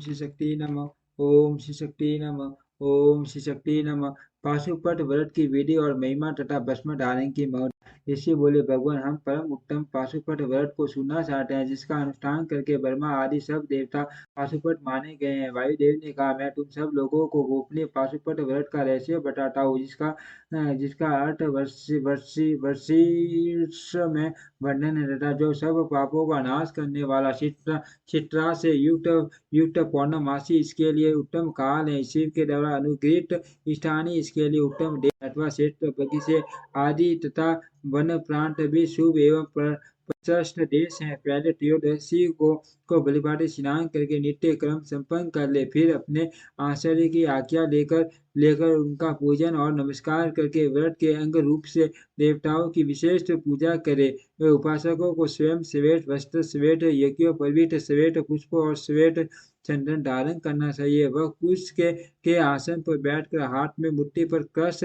श्री शक्ति नमः। ओम श्री शक्ति नमः। ओम श्री शक्ति नमः। पाशुपत व्रत की विधि और महिमा तथा भस्म धारण की महत्व। ऋषि बोले, भगवान, हम परम उत्तम पाशुपत व्रत को सुनना चाहते हैं, जिसका अनुष्ठान करके ब्रह्मा आदि सब देवता पाशुपत माने गए हैं। वायुदेव ने कहा, मैं तुम सब लोगों को गोपनीय पाशुपत व्रत का रहस्य बताता हूँ, जिसका अर्थ वर्षीश में वर्णन है तथा जो सब पापों का नाश करने वाला चित्रा से युक्त पौर्णमासी इसके लिए उत्तम काल है। शिव के द्वारा अनुगृहित स्थानीय इसके लिए उत्तम देव अथवा श्रेष्ठ बगीचे आदि तथा वन प्रांत भी शुभ एवं प्रशस्त देश है। पहले त्रयोदशी को बलिपाटी स्नान करके नित्य क्रम संपन्न कर ले, फिर अपने आचार्य की आज्ञा लेकर उनका पूजन और नमस्कार करके व्रत के अंग रूप से देवताओं की विशेष पूजा करे। उपासकों को स्वयं श्वेत वस्त्र, श्वेत यज्ञोपवीत, श्वेत पुष्प और श्वेत चंदन धारण करना चाहिए। वह कुश के आसन पर बैठकर हाथ में मुट्ठी पर कस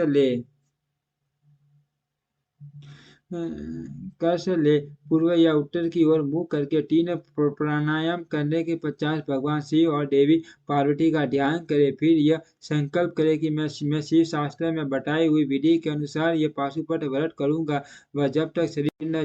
ले पूर्व या उत्तर की ओर मुंह करके 3 प्राणायाम करने के पश्चात भगवान शिव और देवी पार्वती का ध्यान करे। फिर यह संकल्प करे कि मैं शिव शास्त्र में बताई हुई विधि के अनुसार यह पाशुपत व्रत करूंगा। वह जब तक शरीर न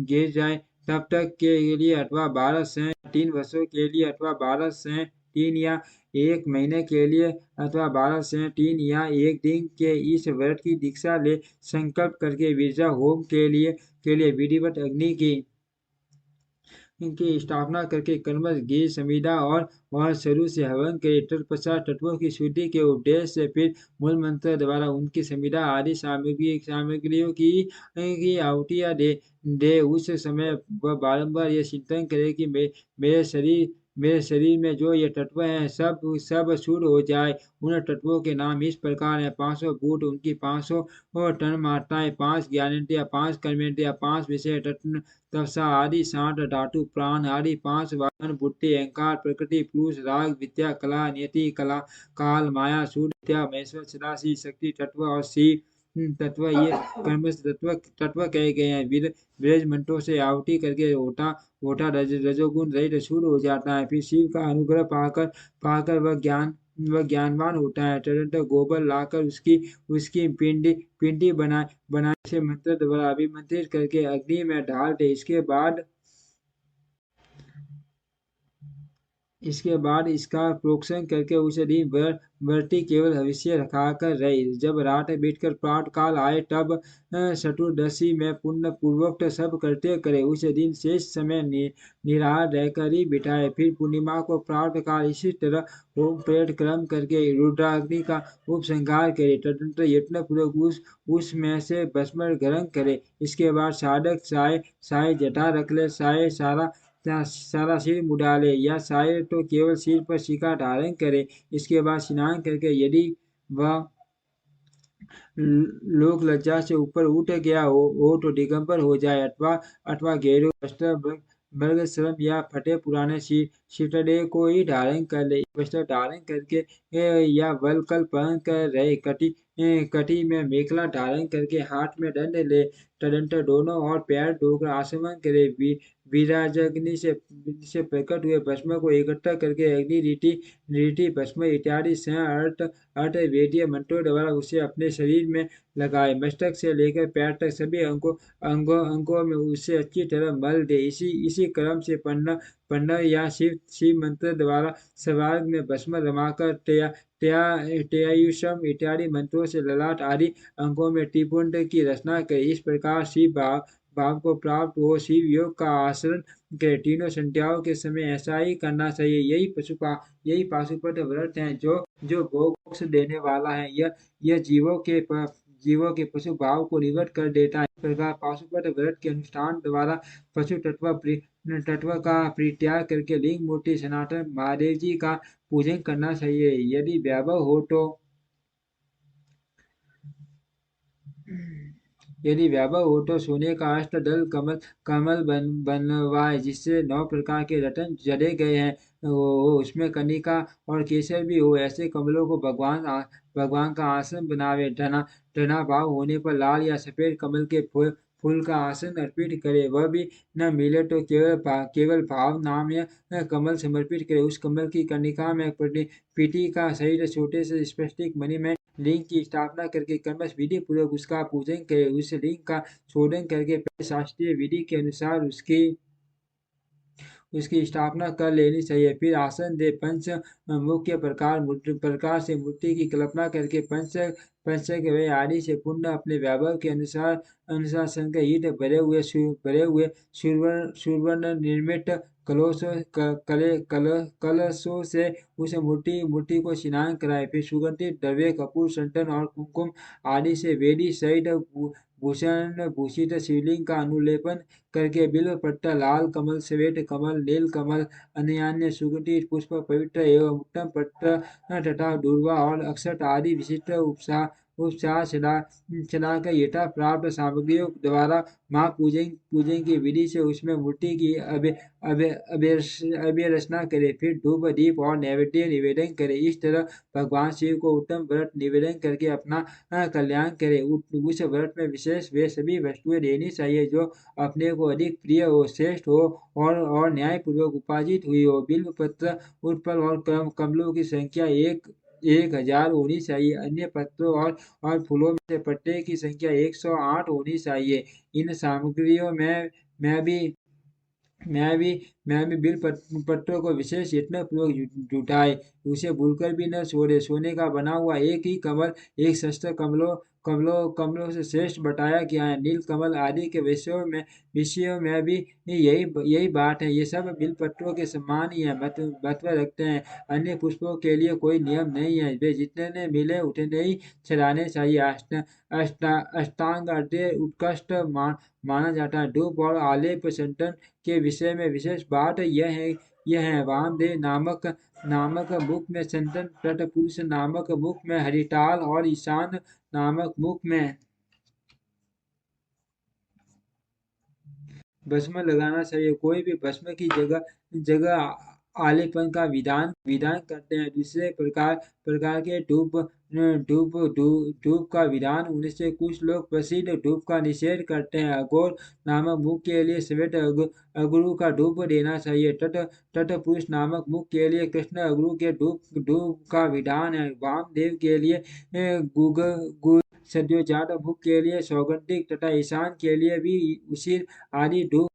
गिर जाए तब तक के लिए अथवा 12 से 3 वर्षों के लिए अथवा 12 से 3 या 1 महीने के लिए अथवा 12 से 3 या 1 दिन के इस व्रत की दीक्षा ले संकल्प करके विरजा होम के लिए विधिवत अग्नि की स्थापना करके कर्मठ घी समिधा और शुरू से हवन करे। तत्पश्चात तत्वों की शुद्धि के उपदेश से फिर मूल मंत्र द्वारा उनकी समिधा आदि सामग्रियों की आहुतियां दे। उस समय वह बारंबार यह चिंतन करे कि मेरे शरीर में जो ये तत्व हैं सब शुद्ध हो जाए। उन तत्वों के नाम इस प्रकार हैं: 500 भूत, उनकी 500 टन मात्राएं, 5 ज्ञानेंद्रियां, 5 कर्मेंद्रियां, 5 विषय तत्व तपसा आदि 60 धातु, प्राण आदि 5 वाहन, बुद्धि, अहंकार, प्रकृति, पुरुष, राग, विद्या, कला, नियति, कला, काल, माया, सूर्य, विद्या, महेश्वर, सदाशिव, शक्ति तत्व और शिव तत्व, ये कर्म तत्व कहे गए हैं। ब्रज मंत्रों से आहुति करके होठा रजोगुण रहित शुद्ध हो जाता है। फिर शिव का अनुग्रह पाकर वह ज्ञानवान होता है। तदनंतर गोबर लाकर उसकी पिंडी बनाए से मंत्र द्वारा अभिमंत्रित करके अग्नि में डाल दे। इसके बाद इसका प्रोक्षण करके उसे दिन भर व्रती केवल हविष्य रखाकर रहे। जब रात बीतकर प्रातः काल आए तब चतुर्दशी में पुण्य पूर्वक सब कृत्य करे। उस दिन शेष समय निराहार रहकर ही बिताए। फिर पूर्णिमा को प्रातः काल इसी तरह होम प्रेत क्रम करके रुद्राग्नि का उपसंहार करे। तदनंतर यत्न पूर्वक उसमें से भस्म ग्रहण करे। इसके बाद साधक साय जटा रख ले, सारा सिर मुड़ा ले, या शायद तो केवल सिर पर शिखा धारण करे। इसके बाद स्नान करके यदि वह लोक लज्जा से ऊपर उठ गया हो तो दिगंबर हो जाए, अथवा घेरू वस्त्र मृग श्रम या फटे पुराने शीतड़े को ही धारण कर ले। वस्त्र धारण करके या वलकल पहन कर रहे। कटी में मेखला धारण करके हाथ में दंड ले। तदंतर दोनों और पैर धोकर आचमन करे। विराजग्नि से प्रकट हुए भस्म को इकट्ठा करके अग्नि रीति भस्म इत्यादि से अर्थ वेदीय मंत्रों द्वारा उसे अपने शरीर में लगाए। मस्तक से लेकर पैर तक सभी अंगों में उसे अच्छी तरह मल दे। इसी क्रम से पन्ना या शिव मंत्र द्वारा सर्वांग में भस्म रमाकर त्यायुषम इत्यादि मंत्रों से ललाट आदि अंगों में टिपुंड की रचना करे। इस प्रकार शिव भाव को प्राप्त हो शिव योग का आचरण करे। तीनों संध्याओं के समय ऐसा ही करना चाहिए। यही पाशुपत व्रत है जो भोग मोक्ष देने वाला है। यह जीवों के पशु भाव को निवृत्त कर देता है। इस प्रकार पाशुपत व्रत के अनुष्ठान द्वारा पशु तत्व का परित्याग करके लिंग मूर्ति सनातन महादेव जी का पूजन करना चाहिए। यदि वैभव हो तो सोने का अष्टदल कमल बनवाए, जिससे 9 प्रकार के रत्न जड़े गए हैं उसमें कनिका और केसर भी हो। ऐसे कमलों को भगवान का आसन बनावे। धना भाव होने पर लाल या सफेद कमल के फूल का आसन अर्पित करे, वह भी न मिले तो केवल भाव नाम या कमल समर्पित करे। उस कमल की कनिका में पीठी का सहित छोटे से स्फटिक मणि में लिंग की स्थापना करके क्रमश विधि पूर्वक उसका पूजन करे। उस लिंग का शोधन करके शास्त्रीय विधि के अनुसार उसकी स्थापना कर लेनी चाहिए। फिर आसन दे पंच मुख्य प्रकार से मूर्ति की कल्पना करके पंचक वे आदि से पुण्य अपने वैभव के अनुसार संग ईट भरे हुए सुवर्ण निर्मित कलशों से उस मूर्ति को स्नान कराए। फिर सुगंधित द्रव्य कपूर संतन और कुमकुम आदि से वेदी सहित भूषण भूषित शिवलिंग का अनुलेपन करके बिल्व पट्टा, लाल कमल, श्वेत कमल, नील कमल, अन्य सुगंधित पुष्प, पवित्र एवं उत्तम पत्र तथा दूर्वा और अक्षत आदि विशिष्ट उपचार चलाकर यथा प्राप्त सामग्रियों द्वारा माँ पूजन की विधि से उसमें मूर्ति की अभिरचना करे। फिर धूप दीप और नैवेद्य निवेदन करे। इस तरह भगवान शिव को उत्तम व्रत निवेदन करके अपना कल्याण करे। उस व्रत में विशेष वे सभी वस्तुएं देनी चाहिए जो अपने को अधिक प्रिय हो, श्रेष्ठ हो और न्यायपूर्वक उपार्जित हुई हो। बिल्व पत्र, उत्पल और कमलों की संख्या 1000 होनी चाहिए। अन्य पत्रों और फूलों में से प्रत्येक की संख्या 108 होनी चाहिए। इन सामग्रियों में मैं भी बिल पत्रों को विशेष यत्न पूर्वक जुटाए, उसे भूलकर भी न छोड़े। सोने का बना हुआ एक ही कमल एक शस्त्र कमलों से श्रेष्ठ बताया गया है। नील कमल आदि के विषयों में भी यही बात है। ये सब बिल पत्रों के समान ही है, महत्व रखते हैं। अन्य पुष्पों के लिए कोई नियम नहीं है, वे जितने मिले उतने ही चढ़ाने चाहिए। अष्टांग उत्कृष्ट माना जाता है। धूप और आलेप संतन के विषय में विशेष बात यह है वामदेव नामक मुख में संतन, तटपुरुष नामक मुख में हरिताल और ईशान नामक मुख में भस्म लगाना चाहिए। कोई भी भस्म की जगह आलेपन का विधान करते हैं। दूसरे प्रकार के धूप का विधान होने से कुछ लोग प्रसिद्ध धूप का निषेध करते हैं। अघोर नामक मुख के लिए श्वेत अगरू का धूप देना चाहिए। तट पुरुष नामक मुख के लिए कृष्ण अगरू के धूप का विधान है। वामदेव के लिए सद्योजात मुख के लिए सौगंधिक तथा ईशान के लिए भी उसी आदि धूप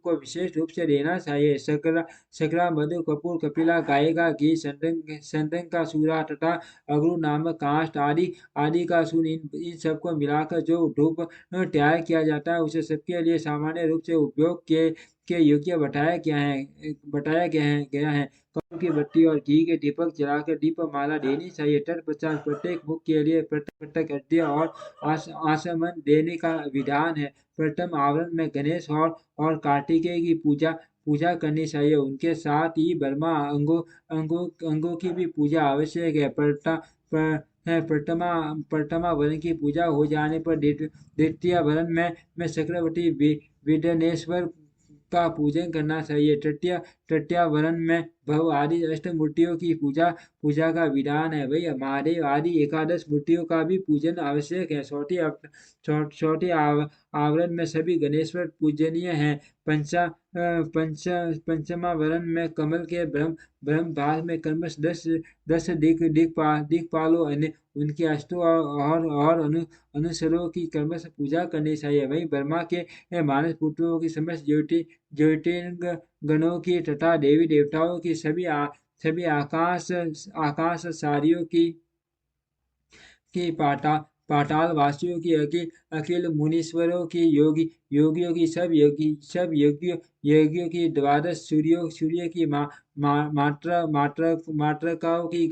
को विशेष रूप से देना चाहिए। शकरा, मधु, कपूर, कपिला, गाय का घी, संदन का सूरा तथा अगरू नामक काष्ठ आदि का सून, इन सबको मिलाकर जो धूप तैयार किया जाता है उसे सबके लिए सामान्य रूप से उपयोग के योग्य गया है। कपूर की बत्ती और घी के दीपक जलाकर दीपमाला देनी चाहिए। तत्पश्चात प्रत्येक मुख के लिए पृथक अर्घ्य और आचमन देने का विधान है। प्रथम आवरण में गणेश और कार्तिकेय की पूजा करनी चाहिए। उनके साथ ही ब्रह्मा अंगों की भी पूजा आवश्यक है। प्रथमा वरण की पूजा हो जाने पर द्वितीय वरण में चक्रवर्ती विघ्नेश्वर का पूजन करना चाहिए। तृतीय वरण में भव आदि अष्ट मूर्तियों की पूजा का विधान है। वही महादेव आदि एकादश मूर्तियों का भी पूजन आवश्यक है। चौथे आवरण में सभी गणेश्वर पूजनीय हैं। पंचमा वरण में कमल के ब्रह्म भाग में क्रमश 10 दिक्पालों उनके अष्टों और अनुसरों की क्रमश पूजा करनी चाहिए। वहीं ब्रह्मा के मानस पुत्रों की समस्त ज्योतिर्गणों की तथा देवी देवताओं की सभी आकाशचारियों की पाताल वासियों की अखिल मुनीश्वरों की योगियों की सब यज्ञों की द्वादश सूर्य की मात्रकाओं की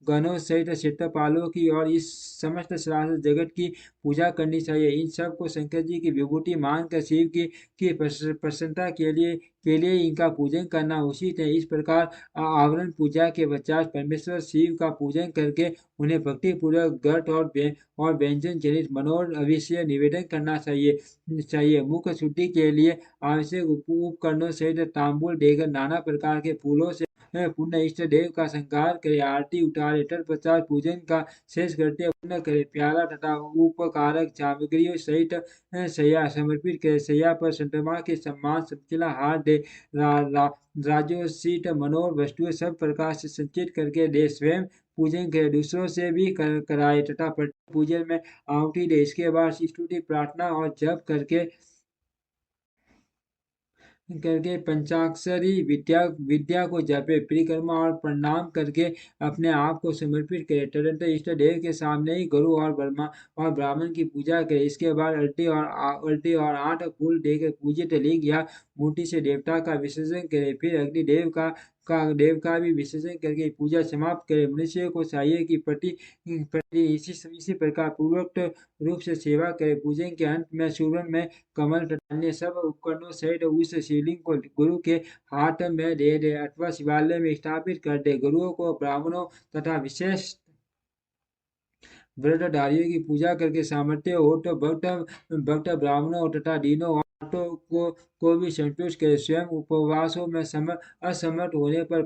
गणों सहित क्षेत्रपालों की और इस समस्त सरासर जगत की पूजा करनी चाहिए। इन सब को शंकर जी की विभूति मानकर शिव की प्रसन्नता के लिए इनका पूजन करना उचित है। इस प्रकार आवरण पूजा के पश्चात परमेश्वर शिव का पूजन करके उन्हें भक्ति पूर्वक घट और व्यंजन जनित मनोर अभिषेक निवेदन करना चाहिए। मुख शुद्धि के लिए आवश्यक उपकरणों सहित तांबूल देकर नाना प्रकार के फूलों से पुण्य इष्ट देव का संहार करे, आरती उतारे, तत्पश्चात पूजन का शेष करते पूर्ण करे, प्याला तथा उपकारक सामग्रियों सहित शैया समर्पित करे, शैया पर चंद्रमा के सम्मान समचिला हार दे, राजोषित मनोहर वस्तुएं सब प्रकार से संचित करके दे, स्वयं पूजन करे, दूसरों से भी कराए तथा पूजन में आहुति दे। इसके बाद स्तुति प्रार्थना और जप करके पंचाक्षरी विद्या विद्या को जपे, परिक्रमा और प्रणाम करके अपने आप को समर्पित करे, तदंतर इष्ट देव के सामने ही गुरु और ब्रह्मा और ब्राह्मण की पूजा करे। इसके बाद अल्टी और 8 फूल देकर पूजित लिंग या मूर्ति से देवता का विसर्जन करे, फिर अग्निदेव देव का भी विसर्जन करके पूजा समाप्त करे। मनुष्य को चाहिए कि प्रति इसी प्रकार पूर्वोक्त रूप से सेवा करे। पूजन के अंत में सूर्य में कमल तथा अन्य सब उपकरणों सहित उस शिवलिंग को गुरु के हाथ में दे दे अथवा शिवालय में स्थापित कर दे। गुरुओं को ब्राह्मणों तथा विशेष व्रतधारियों की पूजा करके सामर्थ्य हो तो भक्त ब्राह्मणों तथा दीनों और को भी संतुष्ट करे। स्वयं उपवासों में असमर्थ होने पर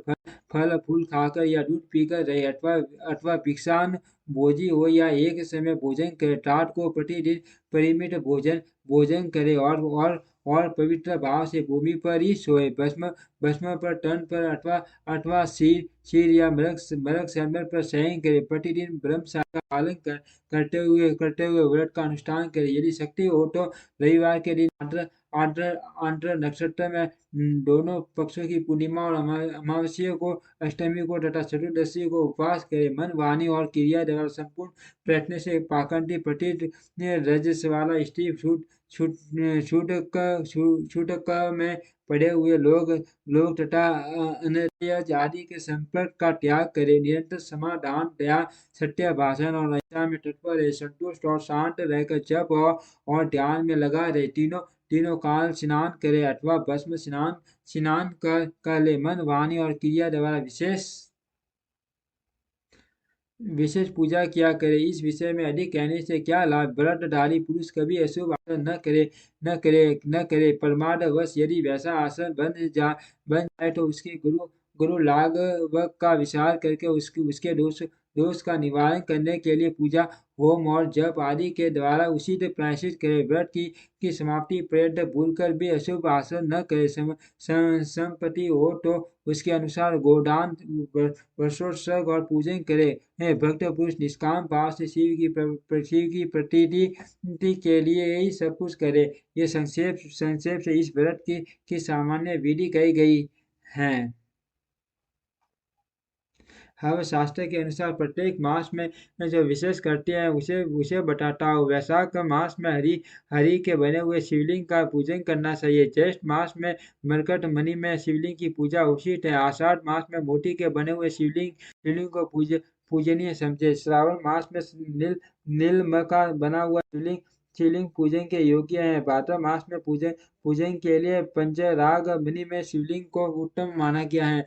फल फूल खाकर या दूध पीकर रहे, अथवा भिक्षान भोजी हो या एक समय भोजन करे, ठाट को प्रतिदिन परिमित भोजन करे और पवित्र भाव से भूमि पर ही सोए। भस्म पर तन पर अथवा सिर या मृग सैंबल पर शयन करे। प्रतिदिन ब्रह्मचार्य का पालन करते हुए व्रत का अनुष्ठान करे। यदि शक्ति हो तो रविवार के दिन आर्द्र नक्षत्र में दोनों पक्षों की पूर्णिमा और अमावस्या को, अष्टमी को तथा चतुर्दशी को उपवास करे। मन वाणी और क्रिया द्वारा संपूर्ण प्रयत्न से पाखंडी पतित रजस वाला स्त्री छूटक में पड़े हुए लोग तथा अनर्य आदि के संपर्क का त्याग करे। निरंतर समाधान दया सत्य भाषण और रक्षा में तत्पर रहे, संतुष्ट और शांत रहकर जप और ध्यान में लगा रहे। तीनों काल स्नान करे अथवा भस्म स्नान कर ले। मन वाणी और क्रिया द्वारा विशेष पूजा किया करे। इस विषय में अधिक कहने से क्या लाभ। व्रतधारी पुरुष कभी अशुभ आचरण न करे। प्रमादवश यदि वैसा आचरण बन जाए तो उसके गुरु लाघव का विचार करके उसके दोष का निवारण करने के लिए पूजा होम और जप आदि के द्वारा उचित प्रायश्चित करे। व्रत की समाप्ति पर्यंत भूलकर भी अशुभ आचरण न करे। संपत्ति हो तो उसके अनुसार गोदान वर्षोत्सव और पूजन करे। भक्त पुरुष निष्काम भाव से शिव की प्रीति के लिए ही सब कुछ करे। ये संक्षेप से इस व्रत की सामान्य विधि कही गई है। हम शास्त्र के अनुसार प्रत्येक मास में जो विशेष करते हैं उसे बताता हूँ। वैशाख मास में हरि के बने हुए शिवलिंग का पूजन करना चाहिए। ज्येष्ठ मास में मरकट मणि में शिवलिंग की पूजा उचित है। आषाढ़ मास में मोती के बने हुए शिवलिंग को पूजनीय समझे। श्रावण मास में नीलम का बना हुआ शिवलिंग पूजन के योग्य है। भाद्र मास में पूजन के लिए पंचराग मणि में शिवलिंग को उत्तम माना गया है।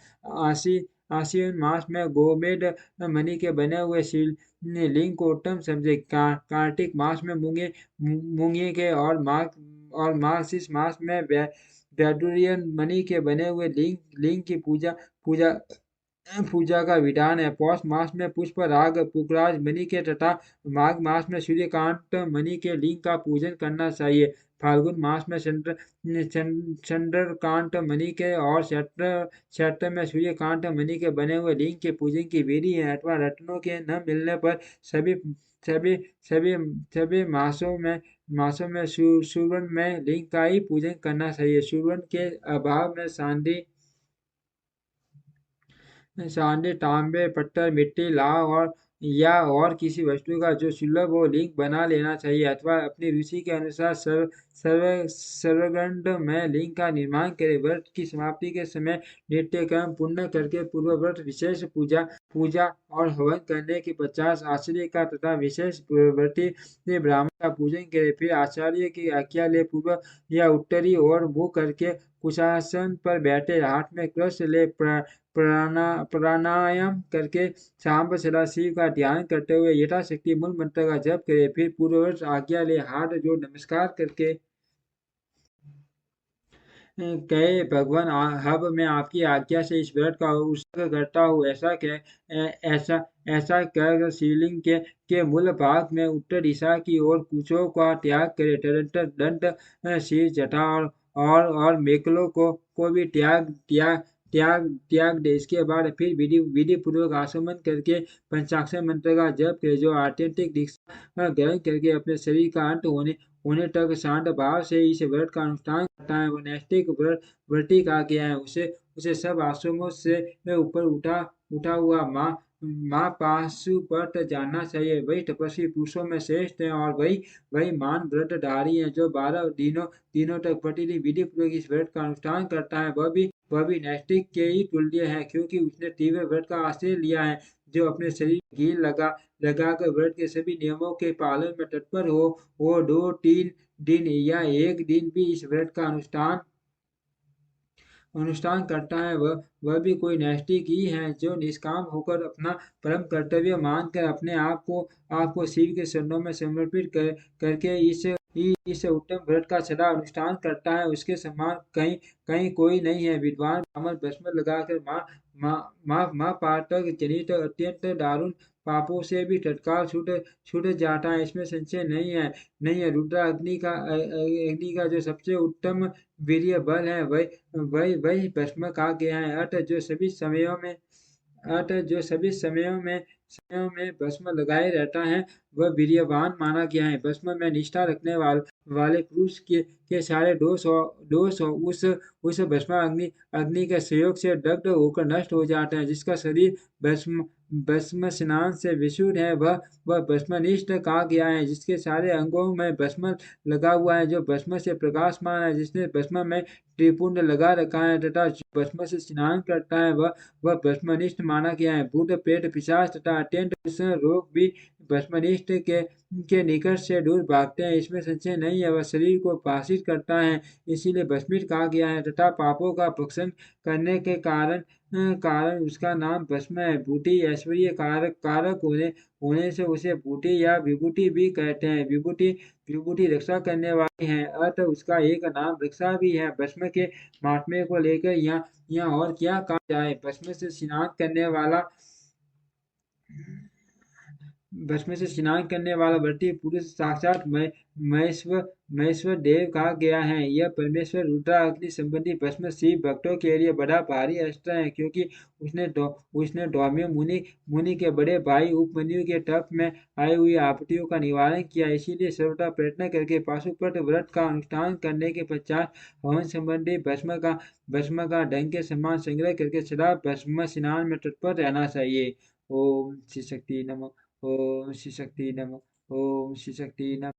आश्विन मास में गोमेद मणि के बने हुए शिवलिंग को उत्तम समझे। कार्तिक मास में मूंगे के और मार्गशीर्ष मास में वैडूर्यन मणि के बने हुए लिंग की पूजा का विधान है। पौष मास में पुष्प राग पुखराज मणि के तथा माघ मास में सूर्यकांत मणि के लिंग का पूजन करना चाहिए। फाल्गुन मास में चंद्रकांत मणि के और क्षेत्र में सूर्यकांत मणि के बने हुए लिंग के पूजन की विधि है। अथवा रत्नों के न मिलने पर सभी मासों में सूर्य में लिंग का ही पूजन करना चाहिए। सूर्य के अभाव में सांडे तांबे पत्थर मिट्टी लाव और किसी वस्तु का जो सुलभ हो लिंग बना लेना चाहिए। अथवा अपनी रुचि के अनुसार सर्वगंड में लिंग का निर्माण करे। व्रत की समाप्ति के समय नित्य कर्म पूर्ण करके पूर्व व्रत विशेष पूजा और हवन करने के पश्चात आचार्य का तथा विशेष व्रती ब्राह्मण का पूजन करे। फिर आचार्य की आज्ञा ले पूर्व या उत्तरी ओर मुंह करके कुशासन पर बैठे, हाथ में कलश ले प्राणायाम करके सांब सदाशिव का ध्यान करते हुए यथाशक्ति मूल मंत्र का जप करे। फिर पूर्ववत आज्ञा ले हाथ जोड़ नमस्कार करके कहे भगवान अब मैं आपकी आज्ञा से इस व्रत का उत्सर्ग करता हूँ। ऐसा ऐसा कर शिवलिंग के मूल भाग में उत्तर दिशा की ओर कुचों का त्याग करे। तदंतर दंड शीर जटा और मेखलों को भी त्याग दे। इसके बाद फिर विधि पूर्वक आचमन करके पंचाक्षर मंत्र का जप करे, जो आत्यंतिक दीक्षा ग्रहण करके अपने शरीर का अंत होने तक शांत भाव से इस व्रत का अनुष्ठान करता है। वो नैष्ठिक व्रती कहा गया है। उसे उसे सब आश्रमों से ऊपर उठा हुआ माँ पाशुपत जानना चाहिए। वही तपस्वी पुरुषों में श्रेष्ठ है, और वही मान व्रतधारी है जो 12 दिनों तक प्रतिदिन विधि पूर्वक इस व्रत का अनुष्ठान करता है। वह भी नैष्ठिक के ही तुल्य है, क्योंकि उसने तीव्र व्रत का आश्रय लिया है। जो अपने शरीर में घी लगाकर व्रत के सभी नियमों के पालन में तत्पर हो, वो 2-3 दिन या एक दिन भी इस व्रत का अनुष्ठान करता है, वह भी कोई नैष्ठिक ही है, जो निष्काम होकर अपना परम कर्तव्य मानकर अपने आप को शिव के चरणों में समर्पित करके इस उत्तम व्रत का सदा अनुष्ठान करता है। उसके समान कहीं कहीं कोई नहीं है। विद्वान ब्राह्मण भस्म लगाकर माँ पातक जनित अत्यंत दारुण पापों से भी तत्काल छूट जाता है, इसमें संशय नहीं है। रुद्र अग्नि का जो सबसे उत्तम वीर्य बल है, वही भस्म कहा गया है। अतः जो सभी समयों में भस्म लगाए रहता है, वह वीर्यवान माना गया है। भस्म में निष्ठा रखने वाले पुरुष के सारे दोष उस भस्म अग्नि के सहयोग से दग्ध होकर नष्ट हो जाते हैं। जिसका शरीर भस्म स्नान से विशुद्ध है, वह भस्मनिष्ठ कहा गया है। जिसके सारे अंगों में भस्म लगा हुआ है, जो भस्म से प्रकाशमान है, जिसने भस्म में त्रिपुंड लगा रखा है तथा जो भस्म से स्नान करता है, वह भस्मनिष्ठ माना गया है। भूत प्रेत पिशाच तथा अत्यंत रोग भी भस्मनिष्ठ के निकट से दूर भागते हैं, इसमें संशय नहीं है। वह शरीर को भाषित करता है, इसीलिए भस्मित कहा गया है, तथा पापों का भक्षण करने के कारण उसका नाम भस्म है। बूटी ऐश्वर्य कारक होने से उसे बूटी या विभूति भी कहते हैं। विभूति रक्षा करने वाली है, अतः उसका एक नाम रक्षा भी है। भस्म के महात्म्य को लेकर यहाँ और क्या कहा जाए। भस्म से स्नान करने वाला व्रती पुरुष साक्षात महेश्वर देव कहा गया है। यह परमेश्वर रुद्राग्नि संबंधी भस्म शिव भक्तों के लिए बड़ा भारी अस्त्र है, क्योंकि उसने धौम्य मुनि के बड़े भाई उपमन्यु के तप में आई हुई आपत्तियों का निवारण किया। इसीलिए सर्वदा प्रयत्न करके पाशुपत व्रत का अनुष्ठान करने के पश्चात हवन संबंधी भस्म का ढंग के समान संग्रह करके सदा भस्म स्नान में तत्पर रहना चाहिए। ओम श्री शक्ति नमः। ओम श्री शक्ति नमः। ओम श्री शक्ति नमः।